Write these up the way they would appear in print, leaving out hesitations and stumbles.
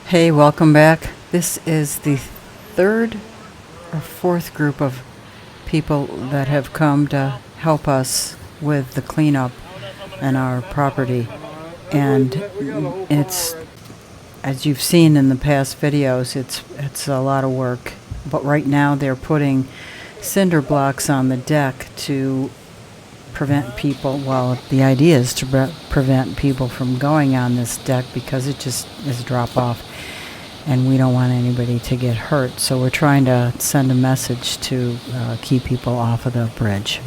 Hey, welcome back. This is the third or fourth group of people that have come to help us with the cleanup in our property. And it's, as you've seen in the past videos, it's a lot of work. But right now they're putting cinder blocks on the deck to prevent people, well, the idea is to prevent people from going on this deck because it just is drop off and we don't want anybody to get hurt. So we're trying to send a message to keep people off of the bridge.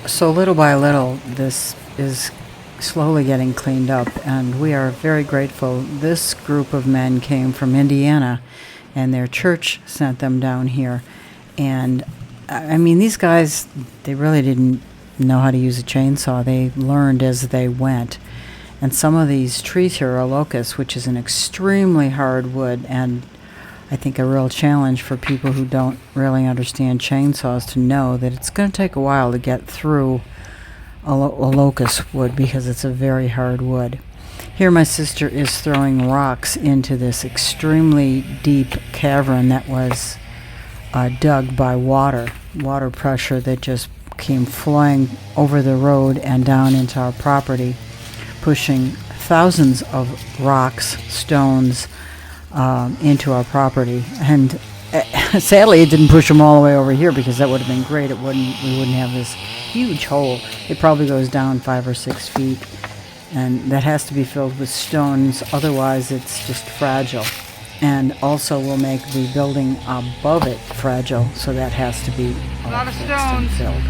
So little by little, this is slowly getting cleaned up, and we are very grateful. This group of men came from Indiana, and their church sent them down here. And I mean, these guys, they really didn't know how to use a chainsaw. They learned as they went. And some of these trees here are locust, which is an extremely hard wood, and I think a real challenge for people who don't really understand chainsaws to know that it's going to take a while to get through a locust wood because it's a very hard wood. Here my sister is throwing rocks into this extremely deep cavern that was dug by water pressure that just came flying over the road and down into our property, pushing thousands of rocks, stones, into our property. And sadly it didn't push them all the way over here because that would have been great. We wouldn't have this huge hole. It probably goes down 5 or 6 feet, and that has to be filled with stones, otherwise it's just fragile. And also will make the building above it fragile, so that has to be a lot of stones filled.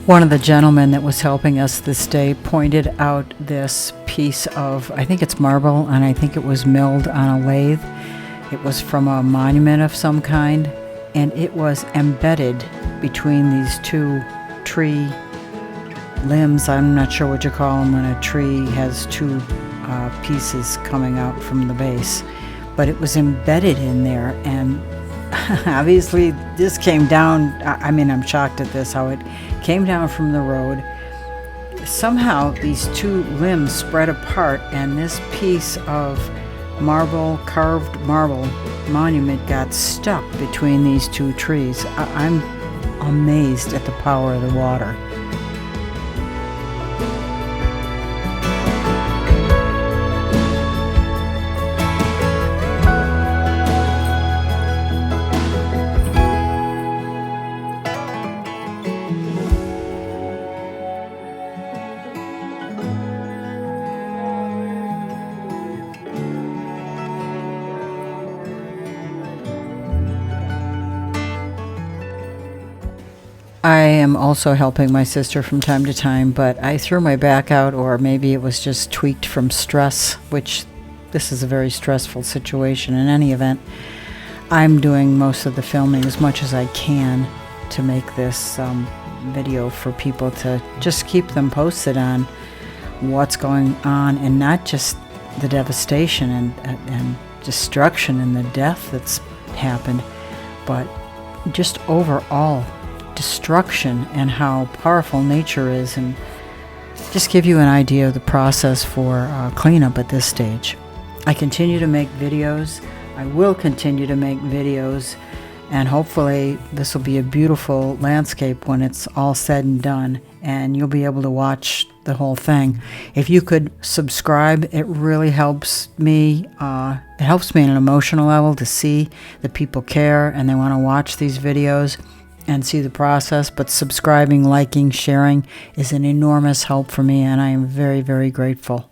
One of the gentlemen that was helping us this day pointed out this piece of, I think it's marble, and I think it was milled on a lathe. It was from a monument of some kind, and it was embedded between these two tree limbs. I'm not sure what you call them when a tree has two pieces coming out from the base, but it was embedded in there, and obviously this came down. I mean, I'm shocked at this, how it came down from the road. Somehow these two limbs spread apart, and this piece of carved marble monument got stuck between these two trees. I'm amazed at the power of the water. I am also helping my sister from time to time, but I threw my back out, or maybe it was just tweaked from stress, which this is a very stressful situation. In any event, I'm doing most of the filming as much as I can to make this video for people, to just keep them posted on what's going on, and not just the devastation and destruction and the death that's happened, but just overall destruction and how powerful nature is, and just give you an idea of the process for cleanup at this stage. I continue to make videos. I will continue to make videos, and hopefully this will be a beautiful landscape when it's all said and done, and you'll be able to watch the whole thing. If you could subscribe, it really helps me. It helps me on an emotional level to see that people care and they want to watch these videos and see the process. But subscribing, liking, sharing is an enormous help for me, and I am very, very grateful.